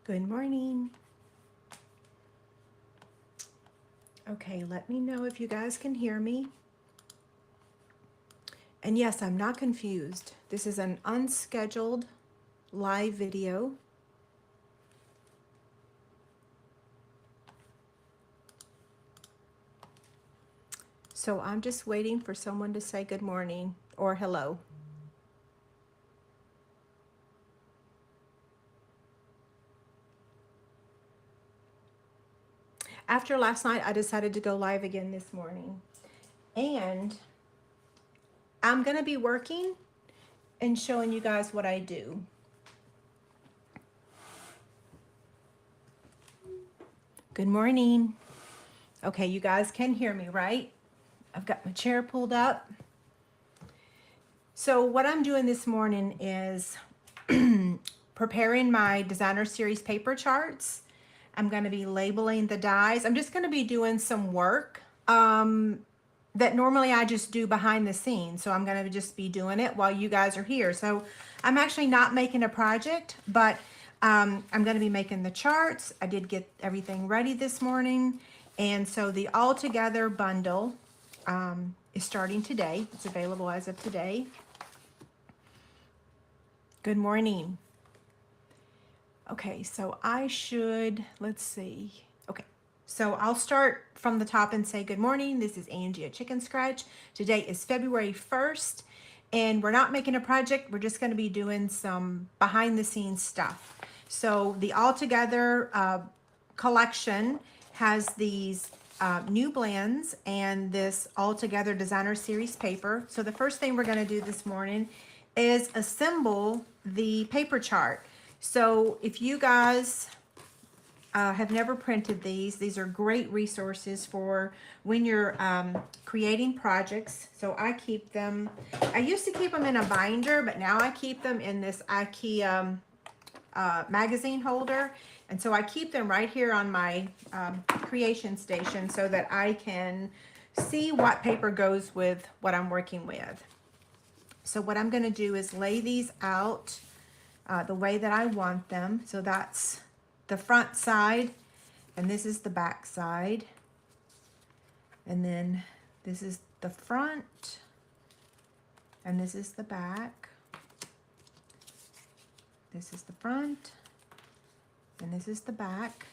Good morning. Okay, let me know if you guys can hear me. And yes, I'm not confused. This is an unscheduled live video. So I'm just waiting for someone to say good morning or hello. After last night, I decided to go live again this morning. And I'm going to be working and showing you guys what I do. Good morning. Okay, you guys can hear me, right? I've got my chair pulled up. So what I'm doing this morning is preparing my designer series paper charts. I'm going to be labeling the dies. I'm just going to be doing some work that normally I just do behind the scenes. So I'm going to just be doing it while you guys are here. So I'm actually not making a project, but I'm going to be making the charts. I did get everything ready this morning. And so the All Together bundle is starting today. It's available as of today. Good morning. Okay, so I should, let's see. Okay, so I'll start from the top and say good morning. This is Angie at Chicken Scratch. Today is February 1st, and we're not making a project. We're just going to be doing some behind the scenes stuff. So the All Together collection has these new blends and this All Together Designer Series paper. So the first thing we're going to do this morning is assemble the paper chart. So if you guys have never printed these are great resources for when you're creating projects. So I keep them, I used to keep them in a binder, but now I keep them in this IKEA magazine holder. And so I keep them right here on my creation station so that I can see what paper goes with what I'm working with. So what I'm going to do is lay these out the way that I want them. So that's the front side, and this is the back side. And then this is the front, and this is the back. This is the front, and this is the back.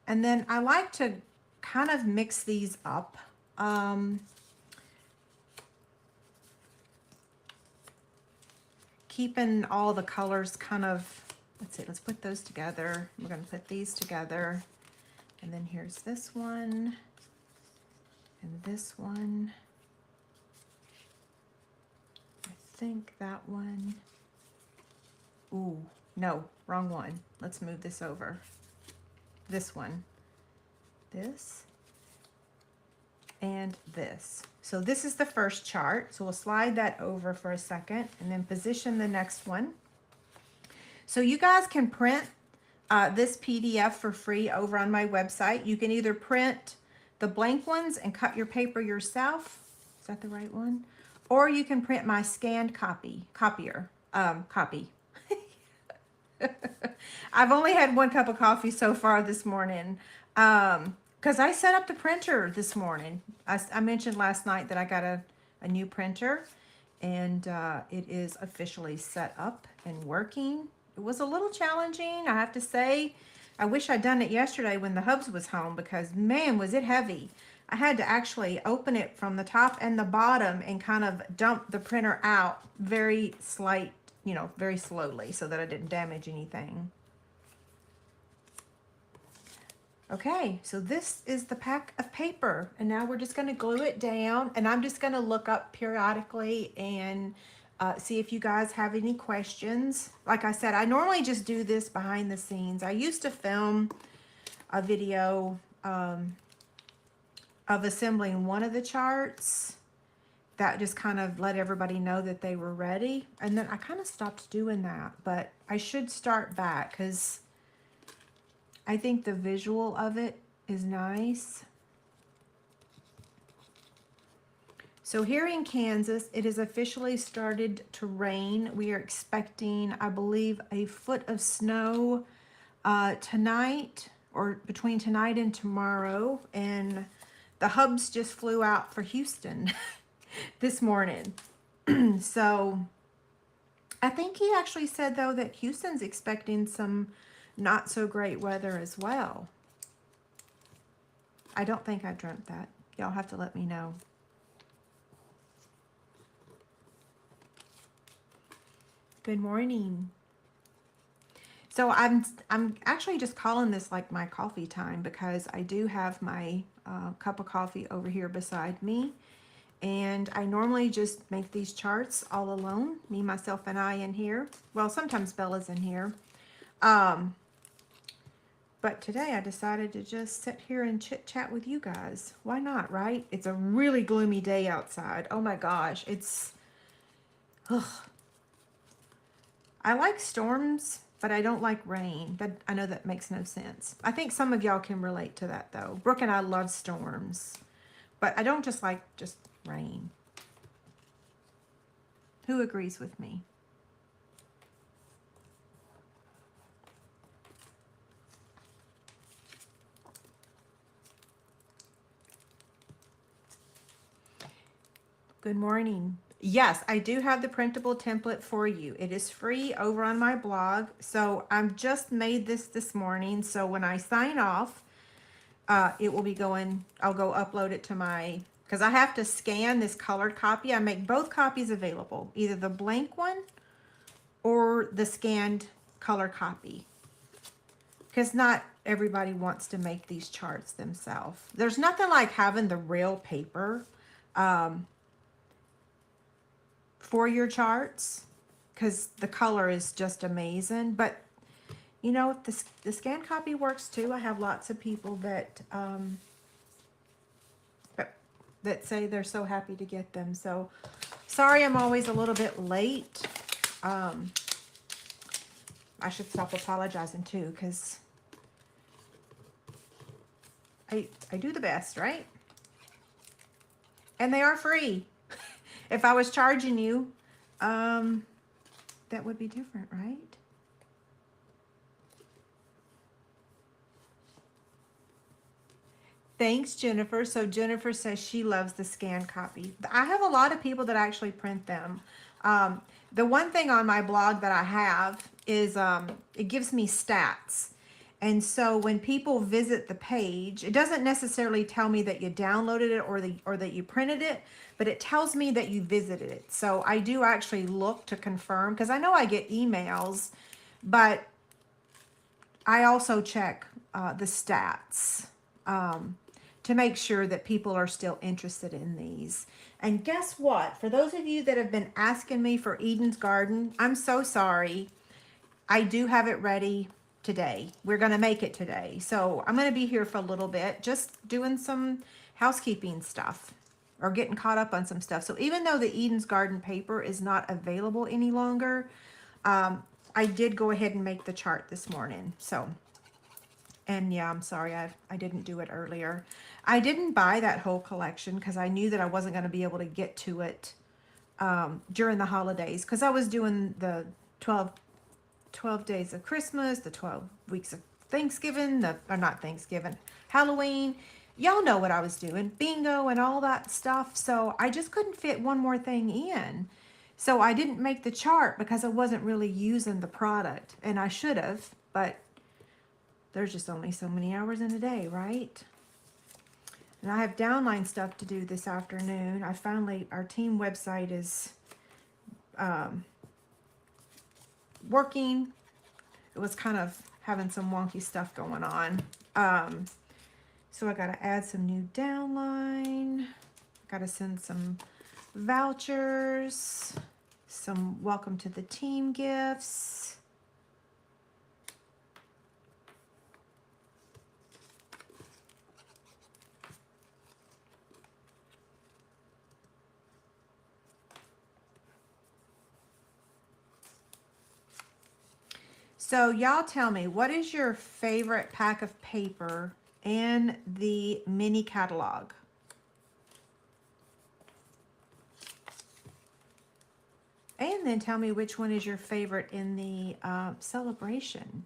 And then I like to kind of mix these up. Keeping all the colors kind of, let's see, let's put those together. We're going to put these together. And then here's this one and this one. I think that one. Ooh, no, wrong one. Let's move this over. This one, this, and this. So this is the first chart. So we'll slide that over for a second and then position the next one. So you guys can print this PDF for free over on my website. You can either print the blank ones and cut your paper yourself. Is that the right one? Or you can print my scanned copy. I've only had one cup of coffee so far this morning. Because I set up the printer this morning. I mentioned last night that I got a new printer, and it is officially set up and working. It was a little challenging, I have to say. I wish I'd done it yesterday when the hubs was home, because man, was it heavy. I had to actually open it from the top and the bottom and kind of dump the printer out very slight, very slowly so that I didn't damage anything. Okay, so this is the pack of paper, and now we're just going to glue it down, and I'm just going to look up periodically and see if you guys have any questions. Like I said, I normally just do this behind the scenes. I used to film a video of assembling one of the charts. That just kind of let everybody know that they were ready, and then I kind of stopped doing that, but I should start back because I think the visual of it is nice. So here in Kansas, it has officially started to rain. We are expecting, I believe, a foot of snow Tonight, or between tonight and tomorrow, and the Hubs just flew out for Houston this morning. So I think he actually said, though, that Houston's expecting some not so great weather as well. I don't think I dreamt that. Y'all have to let me know. Good morning. So I'm actually just calling this like my coffee time, because I do have my cup of coffee over here beside me. And I normally just make these charts all alone, me, myself, and I in here. Well, sometimes Bella's in here. But today I decided to just sit here and chit chat with you guys. Why not, right? It's a really gloomy day outside. Oh my gosh, ugh. I like storms, but I don't like rain. But I know that makes no sense. I think some of y'all can relate to that, though. Brooke and I love storms, but I don't just like just rain. Who agrees with me? Good morning. Yes, I do have the printable template for you. It is free over on my blog. So I've just made this morning. So when I sign off, it will be going, I'll go upload it to my, because I have to scan this colored copy. I make both copies available, either the blank one or the scanned color copy, because not everybody wants to make these charts themselves. There's nothing like having the real paper for your charts, because the color is just amazing. But you know, if the scan copy works too. I have lots of people that that say they're so happy to get them. So sorry I'm always a little bit late. I should stop apologizing too, because I do the best, right? And they are free. If I was charging you, that would be different, right? Thanks, Jennifer. So Jennifer says she loves the scan copy. I have a lot of people that actually print them. The one thing on my blog that I have is it gives me stats. And so when people visit the page, it doesn't necessarily tell me that you downloaded it or that you printed it, but it tells me that you visited it. So I do actually look to confirm, because I know I get emails, but I also check the stats to make sure that people are still interested in these. And guess what? For those of you that have been asking me for Eden's Garden, I'm so sorry. I do have it ready today. We're going to make it today. So I'm going to be here for a little bit, just doing some housekeeping stuff or getting caught up on some stuff. So even though the Eden's Garden paper is not available any longer, I did go ahead and make the chart this morning. So, and yeah, I'm sorry I didn't do it earlier. I didn't buy that whole collection because I knew that I wasn't going to be able to get to it during the holidays, because I was doing the 12 days of Christmas, the 12 weeks of Thanksgiving, or not Thanksgiving, Halloween. Y'all know what I was doing, bingo and all that stuff. So I just couldn't fit one more thing in. So I didn't make the chart because I wasn't really using the product, and I should have, but there's just only so many hours in a day, right? And I have downline stuff to do this afternoon. Our team website is working. It was kind of having some wonky stuff going on. So I got to add some new downline. Got to send some vouchers, some welcome to the team gifts. So y'all tell me, what is your favorite pack of paper in the mini catalog? And then tell me which one is your favorite in the celebration.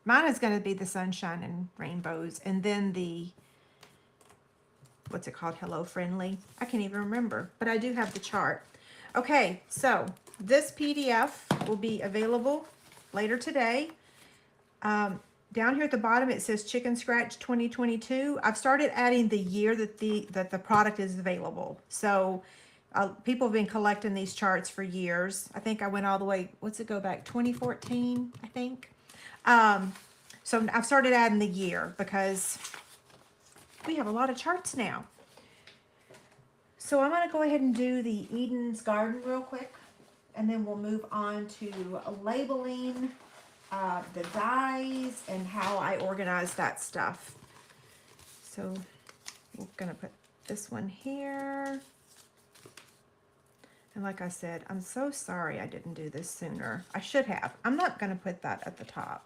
Mine is going to be the sunshine and rainbows. And then the, what's it called? Hello Friendly. I can't even remember, but I do have the chart. Okay, so this PDF will be available later today. Down here at the bottom, it says Chicken Scratch 2022. I've started adding the year that the product is available. So people have been collecting these charts for years. I think I went all the way, what's it go back? 2014, I think. So I've started adding the year because we have a lot of charts now. So I'm going to go ahead and do the Eden's Garden real quick, and then we'll move on to labeling the dies and how I organize that stuff. So we're going to put this one here. And like I said, I'm so sorry I didn't do this sooner. I should have. I'm not going to put that at the top.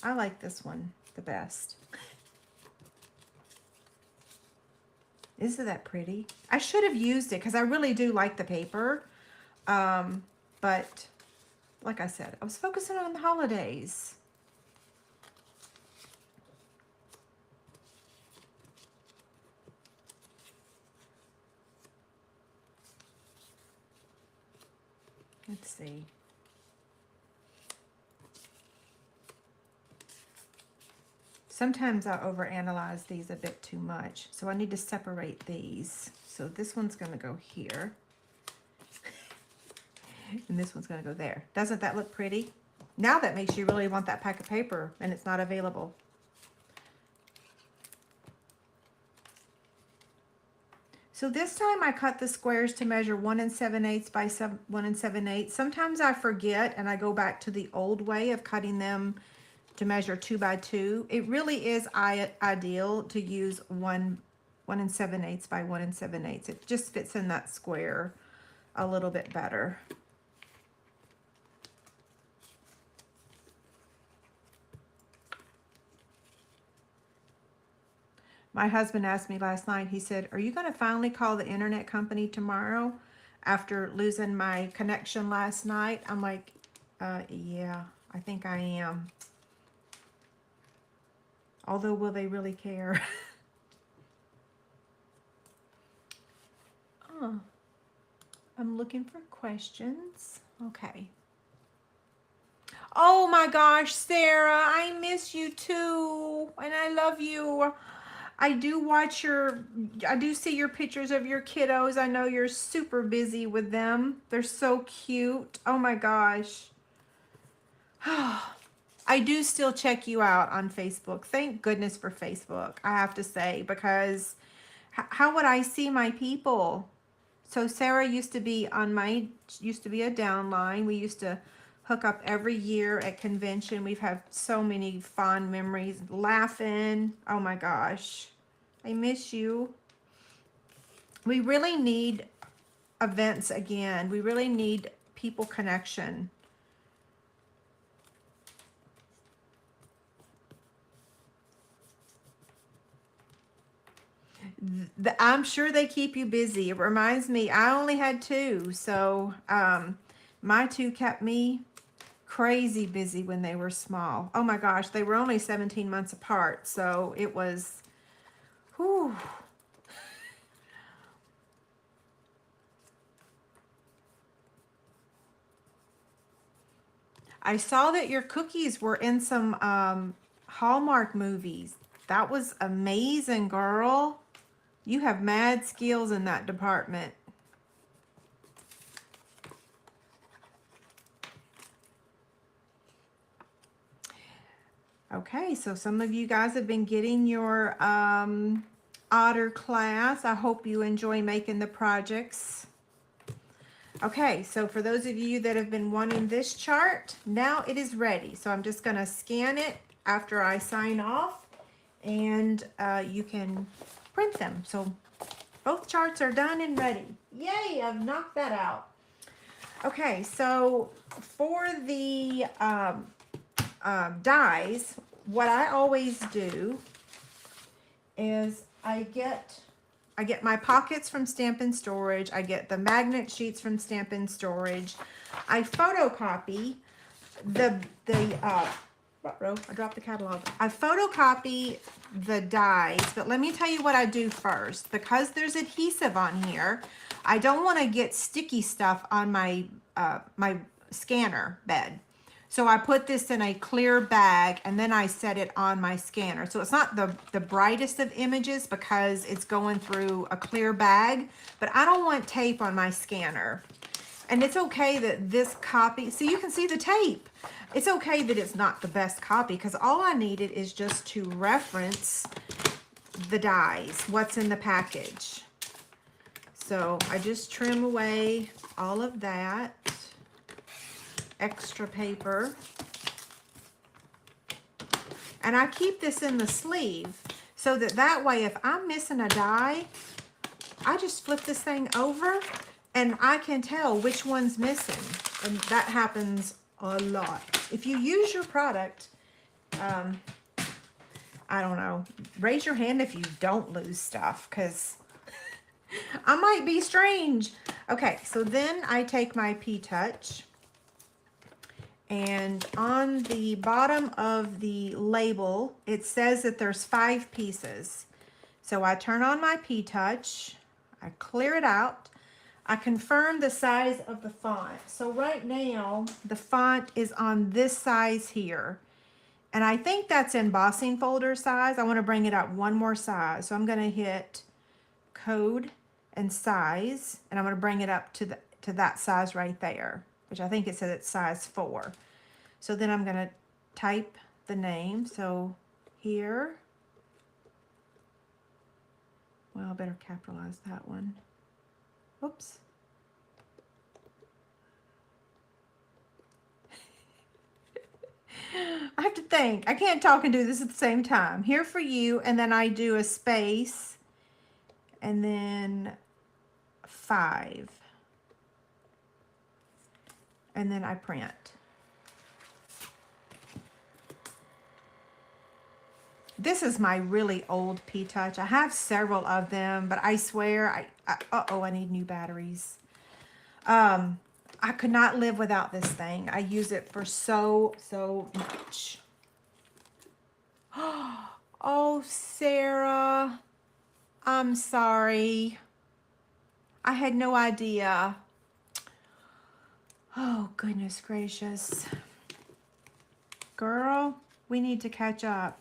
I like this one the best. Isn't that pretty? I should have used it because I really do like the paper. But like I said, I was focusing on the holidays. Let's see. Sometimes I overanalyze these a bit too much, so I need to separate these. So this one's going to go here. And this one's going to go there. Doesn't that look pretty? Now that makes you really want that pack of paper, and it's not available. So this time I cut the squares to measure 1 7/8 by 1 7/8. Sometimes I forget and I go back to the old way of cutting them to measure 2 by 2. It really is ideal to use 1 7/8 by 1 7/8. It just fits in that square a little bit better. My husband asked me last night, he said, "Are you going to finally call the internet company tomorrow after losing my connection last night?" I'm like, yeah, I think I am. Although, will they really care? Oh, I'm looking for questions. Okay. Oh my gosh, Sarah, I miss you too. And I love you. I do see your pictures of your kiddos. I know you're super busy with them. They're so cute. Oh my gosh. I do still check you out on Facebook. Thank goodness for Facebook, I have to say, because how would I see my people? So Sarah used to be a downline. We used to hook up every year at convention. We've had so many fond memories, laughing. Oh my gosh, I miss you. We really need events again. We really need people connection. I'm sure they keep you busy. It reminds me, I only had 2, so my 2 kept me crazy busy when they were small. Oh my gosh, they were only 17 months apart, so it was, whew. I saw that your cookies were in some Hallmark movies. That was amazing, girl. You have mad skills in that department. Okay, so some of you guys have been getting your otter class. I hope you enjoy making the projects. Okay, so for those of you that have been wanting this chart, now it is ready. So I'm just going to scan it after I sign off, and you can print them. So both charts are done and ready. Yay, I've knocked that out. Okay, so for the dies, what I always do is I get my pockets from Stampin' Storage. I get the magnet sheets from Stampin' Storage. I photocopy I dropped the catalog. I photocopy the dies, but let me tell you what I do first. Because there's adhesive on here, I don't want to get sticky stuff on my my scanner bed. So I put this in a clear bag and then I set it on my scanner. So it's not the brightest of images because it's going through a clear bag, but I don't want tape on my scanner. And it's okay that this copy, so you can see the tape. It's okay that it's not the best copy because all I needed is just to reference the dies, what's in the package. So I just trim away all of that extra paper. And I keep this in the sleeve so that way if I'm missing a die, I just flip this thing over and I can tell which one's missing. And that happens a lot. If you use your product, I don't know, raise your hand if you don't lose stuff because I might be strange. Okay, so then I take my P-Touch and on the bottom of the label, it says that there's 5 pieces. So I turn on my P-Touch, I clear it out, I confirm the size of the font. So right now, the font is on this size here. And I think that's embossing folder size. I want to bring it up one more size. So I'm going to hit code and size, and I'm going to bring it up to that size right there, which I think it said it's size 4. So then I'm going to type the name. So here, well, I better capitalize that one. Oops. I have to think. I can't talk and do this at the same time. Here for you, and then I do a space, and then 5. And then I print. This is my really old P-Touch. I have several of them, but I swear, uh-oh, I need new batteries. I could not live without this thing. I use it for so much. Oh, Sarah, I'm sorry. I had no idea. Oh, goodness gracious. Girl, we need to catch up.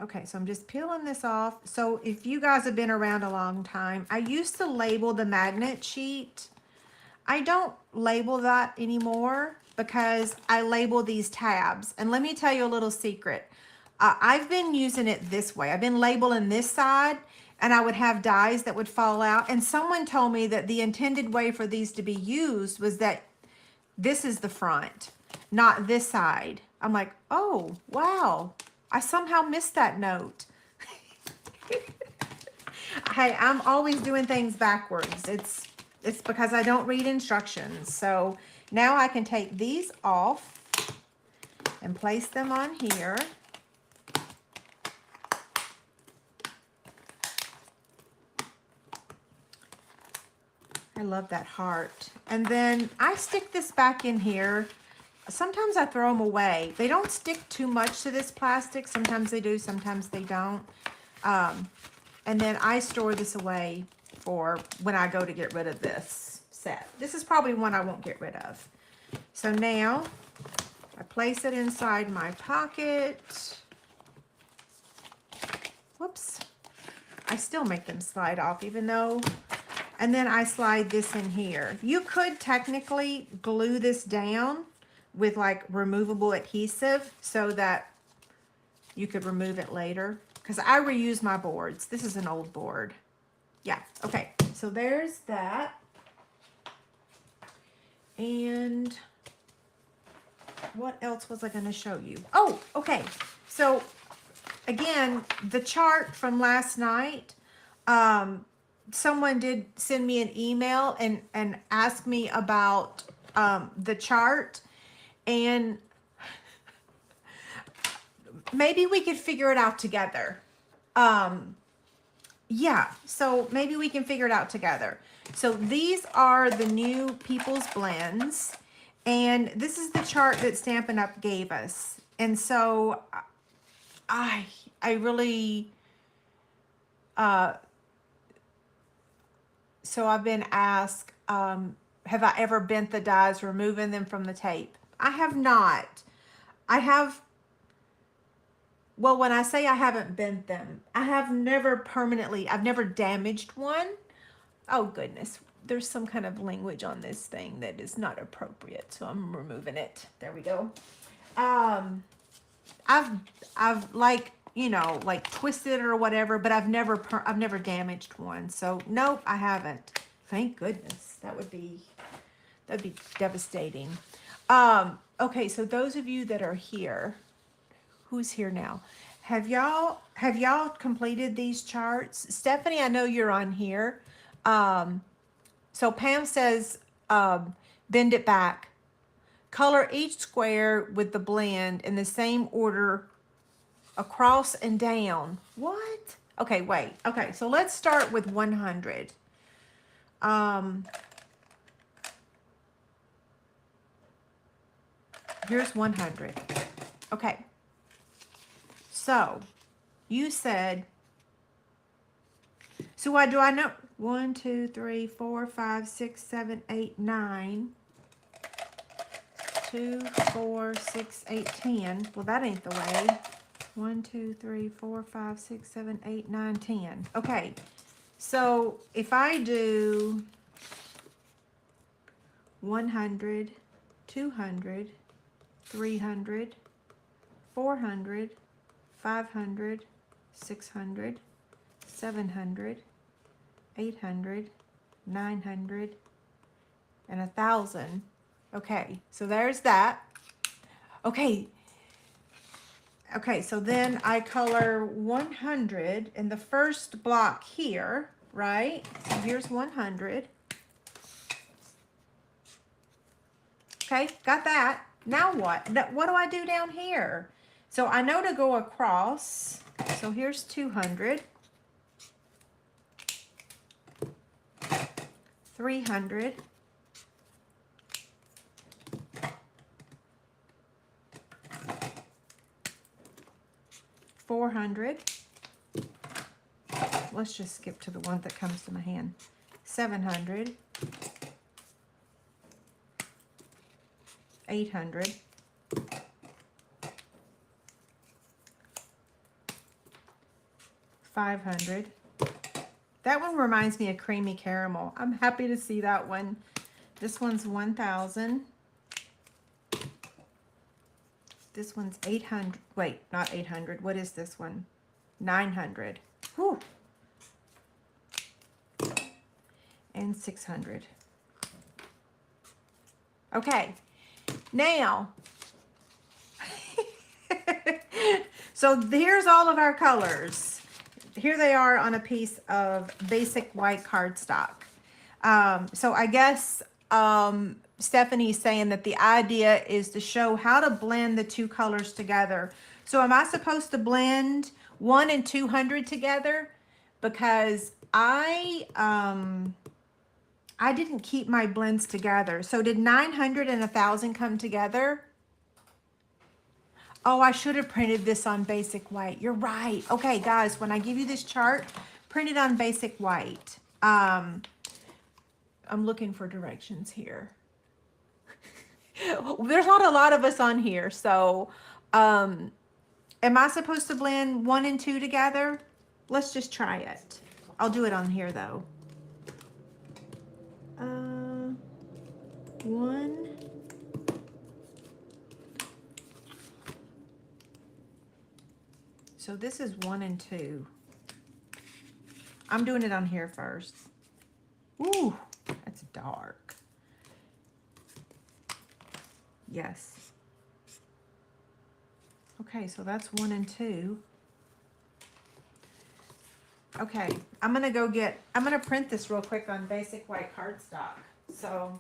Okay, so I'm just peeling this off. So if you guys have been around a long time, I used to label the magnet sheet. I don't label that anymore because I label these tabs. And let me tell you a little secret. I've been using it this way. I've been labeling this side and I would have dies that would fall out. And someone told me that the intended way for these to be used was that this is the front, not this side. I'm like, oh, wow. I somehow missed that note. Hey, I'm always doing things backwards. It's because I don't read instructions. So now I can take these off and place them on here. I love that heart. And then I stick this back in here. Sometimes I throw them away. They don't stick too much to this plastic. Sometimes they do, sometimes they don't. And then I store this away for when I go to get rid of this set. This is probably one I won't get rid of. So now I place it inside my pocket. Whoops. I still make them slide off even though. And then I slide this in here. You could technically glue this down with like removable adhesive so that you could remove it later. Because I reuse my boards. This is an old board. Yeah, okay. So there's that. And what else was I going to show you? Oh, okay. So again, the chart from last night, someone did send me an email and ask me about the chart. And maybe we could figure it out together. Yeah, so maybe we can figure it out together. So these are the new People's Blends, and this is the chart that Stampin' Up! Gave us. And so I I really so I've been asked, have I ever bent the dies, removing them from the tape? I have not. I have, well, when I say I haven't bent them, I have never permanently, I've never damaged one. Oh goodness, there's some kind of language on this thing that is not appropriate, so I'm removing it. There we go. Um, I've like, you know, like twisted or whatever, but I've never damaged one. So nope, I haven't. Thank goodness. That'd be devastating. Okay, so those of you that are here, who's here now? Have y'all completed these charts? Stephanie, I know you're on here. So Pam says, bend it back. Color each square with the blend in the same order across and down. What? Okay, wait. Okay, so let's start with 100. Here's 100. Okay. So you said, so why do I know? 1, 2, 3, 4, 5, 6, 7, 8, 9. 2, 4, 6, 8, 10. Well, that ain't the way. 1, 2, 3, 4, 5, 6, 7, 8, 9, 10. Okay. So if I do 100, 200, 300, 400, 500, 600, 700, 800, 900, and 1,000. Okay, so there's that. Okay. Okay, so then I color 100 in the first block here, right? So here's 100. Okay, got that. Now what? What do I do down here? So I know to go across. So here's 200. 300. 400. Let's just skip to the one that comes to my hand. 700. 800. 500. That one reminds me of Creamy Caramel. I'm happy to see that one. This one's 1,000. This one's 800. Wait, not 800. What is this one? 900. Whew. And 600. Okay. Now, so here's all of our colors. Here they are on a piece of basic white cardstock. So I guess Stephanie's saying that the idea is to show how to blend the two colors together. So am I supposed to blend 1 and 200 together? Because I didn't keep my blends together. So did 900 and 1,000 come together? Oh, I should have printed this on basic white. You're right. Okay, guys, when I give you this chart, print it on basic white. I'm looking for directions here. There's not a lot of us on here, so am I supposed to blend 1 and 2 together? Let's just try it. I'll do it on here though. 1. So this is 1 and 2. I'm doing it on here first. Ooh, that's dark. Yes. Okay, so that's 1 and 2. Okay, I'm gonna print this real quick on basic white cardstock. So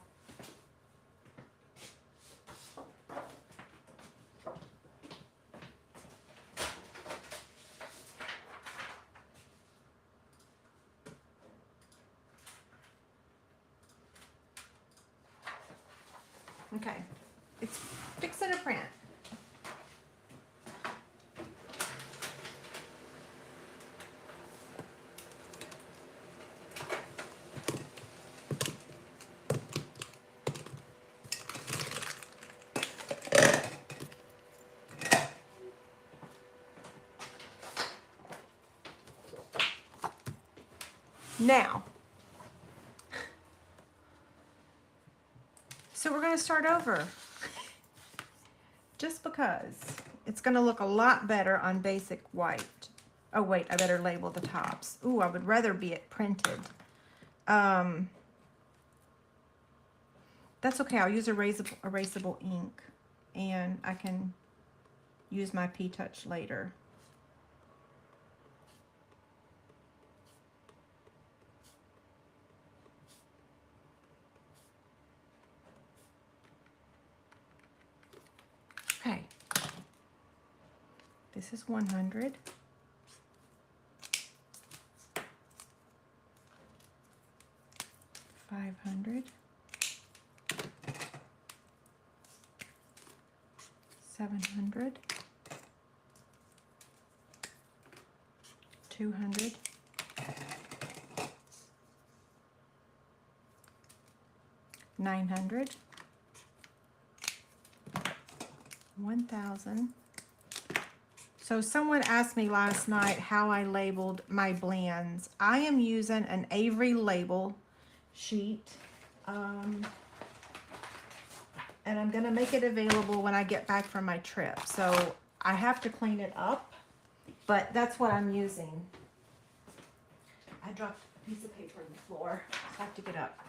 Okay, it's fixing to print. Now, so we're going to start over just because it's going to look a lot better on basic white. Oh wait, I better label the tops. Ooh, I would rather be it printed. That's okay. I'll use erasable ink, and I can use my P-Touch later. Okay. This is 100. 500. 700. 200. 900. 1,000. So someone asked me last night how I labeled my blends. I am using an Avery label sheet. And I'm going to make it available when I get back from my trip. So I have to clean it up, but that's what I'm using. I dropped a piece of paper on the floor. I have to get up.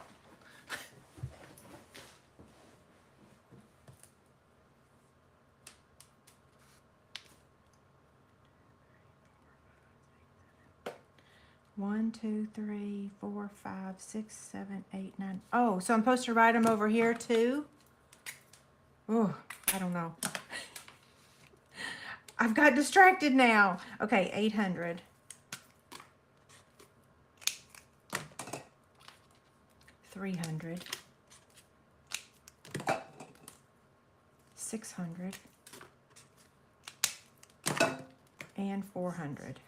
One, two, three, 4, 5, 6, 7, 8, 9. Oh, so I'm supposed to write them over here too? Oh, I don't know. I've got distracted now. Okay, 800. 300. 600. And 400.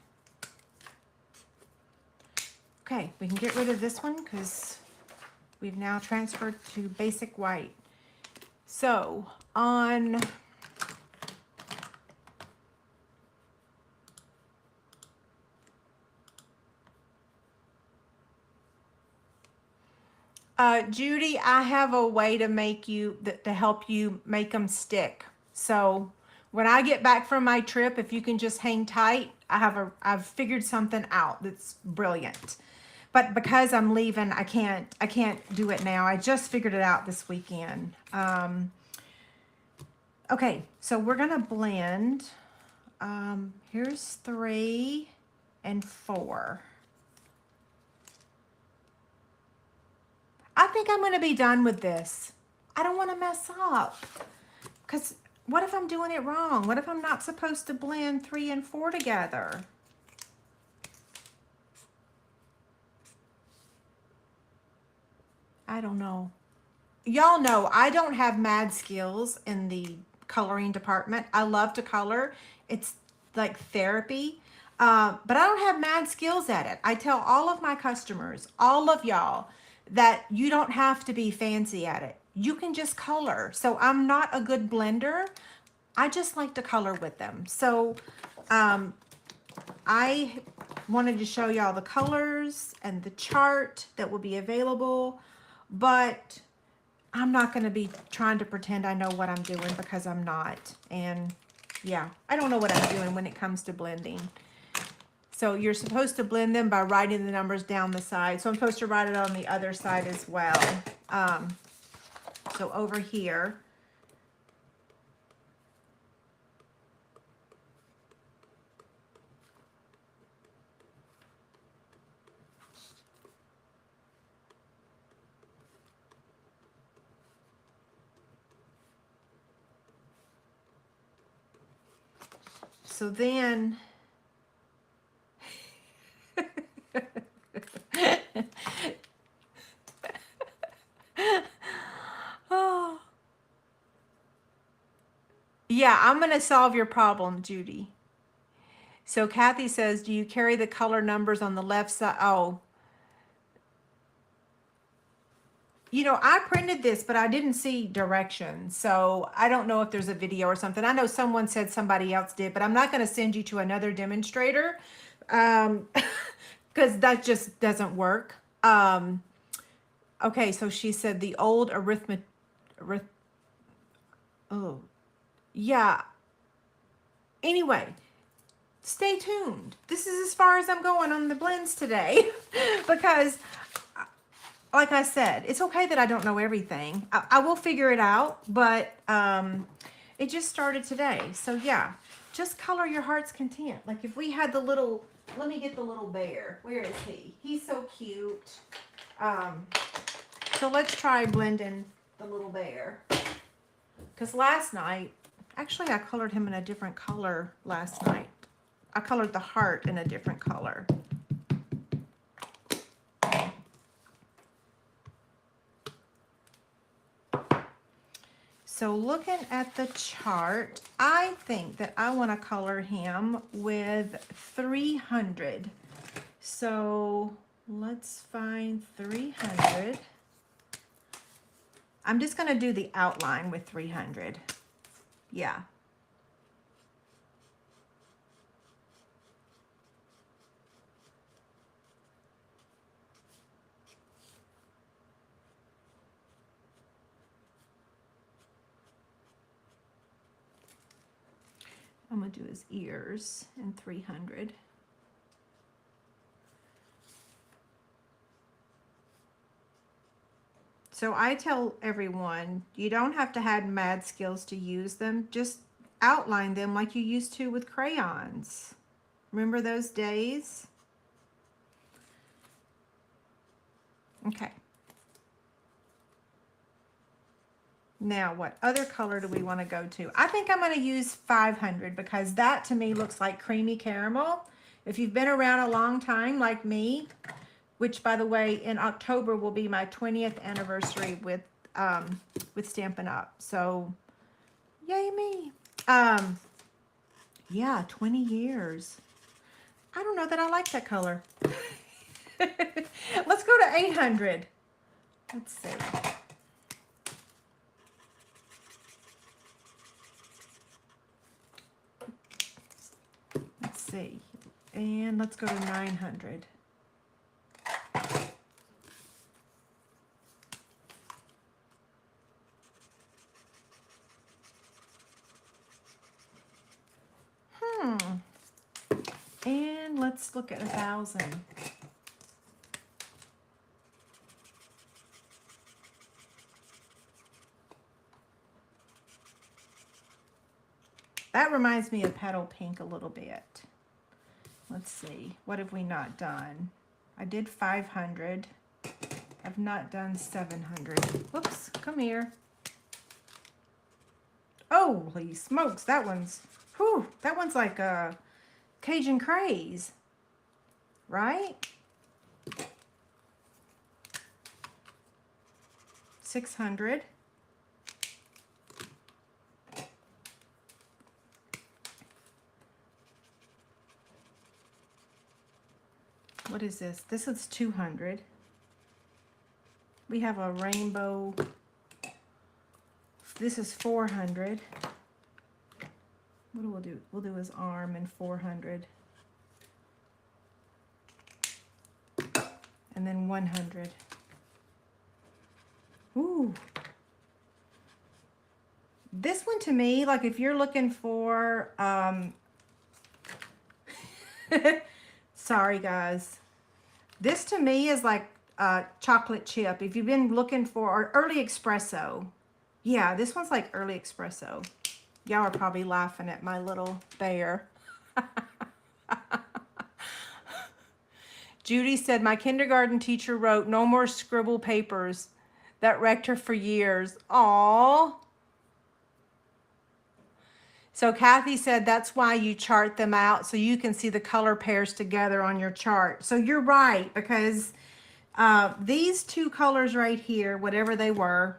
Okay, we can get rid of this one because we've now transferred to basic white. So on Judy, I have a way to make you to help you make them stick. So when I get back from my trip, if you can just hang tight, I've figured something out that's brilliant. But because I'm leaving, I can't do it now. I just figured it out this weekend. Okay, so we're gonna blend. Here's 3 and 4. I think I'm gonna be done with this. I don't want to mess up. Because what if I'm doing it wrong? What if I'm not supposed to blend 3 and 4 together? I don't know. Y'all know I don't have mad skills in the coloring department. I love to color. It's like therapy. But I don't have mad skills at it. I tell all of my customers, all of y'all, that you don't have to be fancy at it. You can just color. So I'm not a good blender. I just like to color with them. So I wanted to show y'all the colors and the chart that will be available, but I'm not going to be trying to pretend I know what I'm doing because I'm not. And yeah, I don't know what I'm doing when it comes to blending. So you're supposed to blend them by writing the numbers down the side. So I'm supposed to write it on the other side as well. So over here, so then oh, Yeah, I'm going to solve your problem, Judy. So Kathy says, do you carry the color numbers on the left side? Oh, you know, I printed this, but I didn't see directions. So I don't know if there's a video or something. I know someone said somebody else did, but I'm not going to send you to another demonstrator because that just doesn't work. Okay, so she said the old oh, yeah. Anyway, stay tuned. This is as far as I'm going on the blends today because like I said, it's okay that I don't know everything. I will figure it out, but it just started today. So yeah, just color your heart's content. Like if we had the little, let me get the little bear. Where is he? He's so cute. So let's try blending the little bear. Because last night, actually I colored him in a different color last night. I colored the heart in a different color. So looking at the chart, I think that I want to color him with 300. So let's find 300. I'm just going to do the outline with 300. Yeah. I'm going to do his ears in 300. So I tell everyone, you don't have to have mad skills to use them. Just outline them like you used to with crayons. Remember those days? Okay. Now, what other color do we want to go to? I think I'm going to use 500 because that to me looks like creamy caramel. If you've been around a long time like me, which by the way, in October will be my 20th anniversary with Stampin' Up. So, yay me. Yeah, 20 years. I don't know that I like that color. Let's go to 800. Let's see. Let's see. And let's go to 900. And let's look at 1,000. That reminds me of Petal Pink a little bit. Let's see. What have we not done? I did 500. I've not done 700. Whoops, come here. Holy smokes, that one's, whew, that one's like a Cajun Craze, right? 600. What is this? This is 200. We have a rainbow. This is 400. What do we'll do? We'll do his arm in 400. And then 100. Ooh. This one to me, like if you're looking for, sorry guys. This to me is like chocolate chip. If you've been looking for, or early espresso. Yeah, this one's like early espresso. Y'all are probably laughing at my little bear. Judy said, my kindergarten teacher wrote, no more scribble papers. That wrecked her for years. Aww. So Kathy said, that's why you chart them out so you can see the color pairs together on your chart. So you're right, because these two colors right here, whatever they were,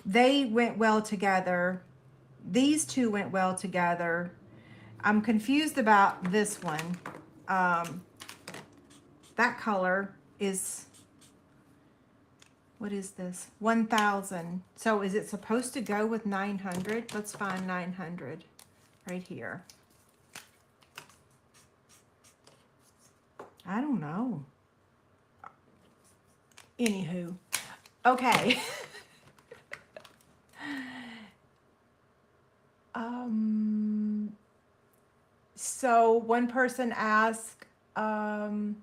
they went well together. these two went well together. I'm confused about this one. That color is, what is this? 1,000. So is it supposed to go with 900? Let's find 900 right here. I don't know. Anywho, okay. So one person asked, color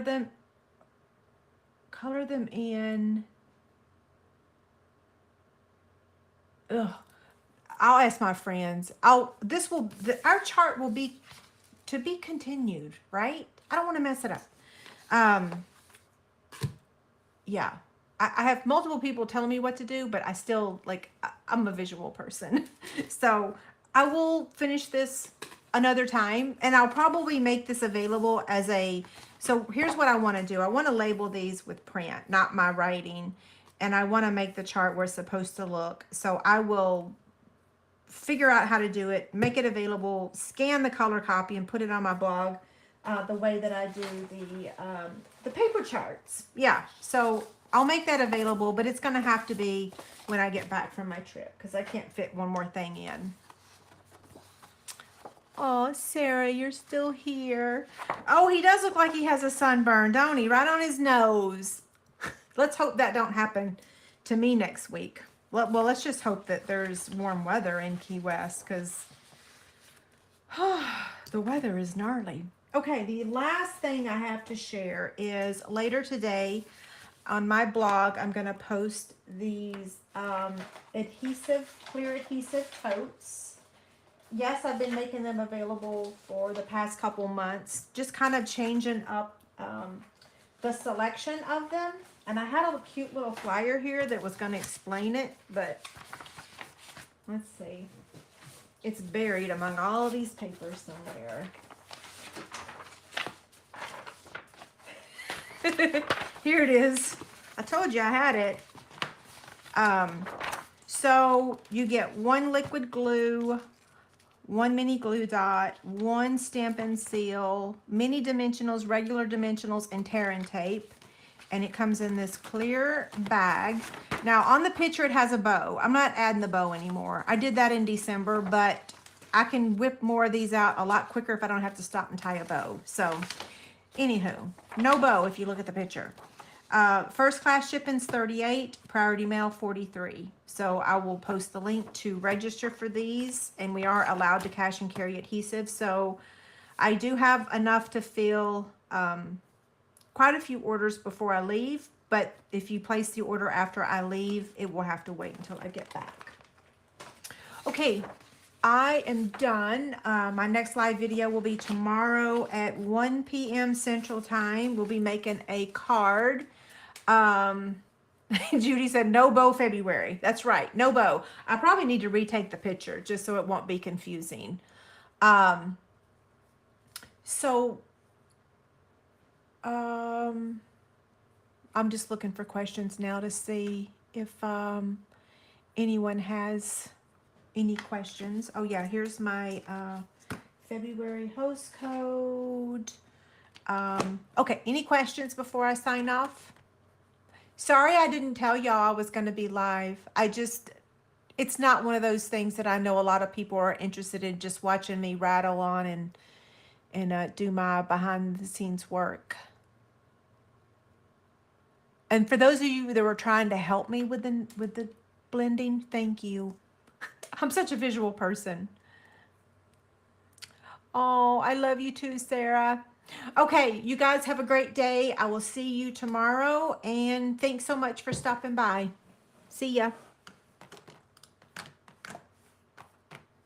them in. Ugh. I'll ask my friends. Our chart will be to be continued, right? I don't want to mess it up. Yeah. I have multiple people telling me what to do, but I still, like, I'm a visual person. So I will finish this another time, and I'll probably make this available as a, so here's what I want to do. I want to label these with print, not my writing, and I want to make the chart where it's supposed to look. So I will figure out how to do it, make it available, scan the color copy, and put it on my blog the way that I do the paper charts. Yeah, so I'll make that available, but it's going to have to be when I get back from my trip because I can't fit one more thing in. Oh, Sarah, you're still here. Oh, he does look like he has a sunburn, don't he? Right on his nose. Let's hope that don't happen to me next week. Well, let's just hope that there's warm weather in Key West because the weather is gnarly. Okay, the last thing I have to share is later today on my blog, I'm going to post these clear adhesive totes. Yes, I've been making them available for the past couple months, just kind of changing up the selection of them. And I had a cute little flyer here that was going to explain it, but let's see. It's buried among all these papers somewhere. Here it is. I told you I had it. So you get one liquid glue, one mini glue dot, one Stampin' Seal, mini dimensionals, regular dimensionals, and tear and tape. And it comes in this clear bag. Now on the picture it has a bow. I'm not adding the bow anymore. I did that in December, but I can whip more of these out a lot quicker if I don't have to stop and tie a bow. So anywho, no bow if you look at the picture. First class shipping's $38, priority mail $43. So I will post the link to register for these, and we are allowed to cash and carry adhesive. So I do have enough to fill quite a few orders before I leave, but if you place the order after I leave, it will have to wait until I get back. Okay, I am done. My next live video will be tomorrow at 1 p.m. Central Time. We'll be making a card. Judy said no bow February. That's right, no bow. I probably need to retake the picture just so it won't be confusing. I'm just looking for questions now to see if anyone has any questions. Oh yeah, here's my February host code. Okay, any questions before I sign off? Sorry I didn't tell y'all I was going to be live. It's not one of those things that I know a lot of people are interested in, just watching me rattle on and do my behind the scenes work. And for those of you that were trying to help me with the blending, thank you. I'm such a visual person. Oh, I love you too, Sarah. Okay, you guys have a great day. I will see you tomorrow, and thanks so much for stopping by. See ya.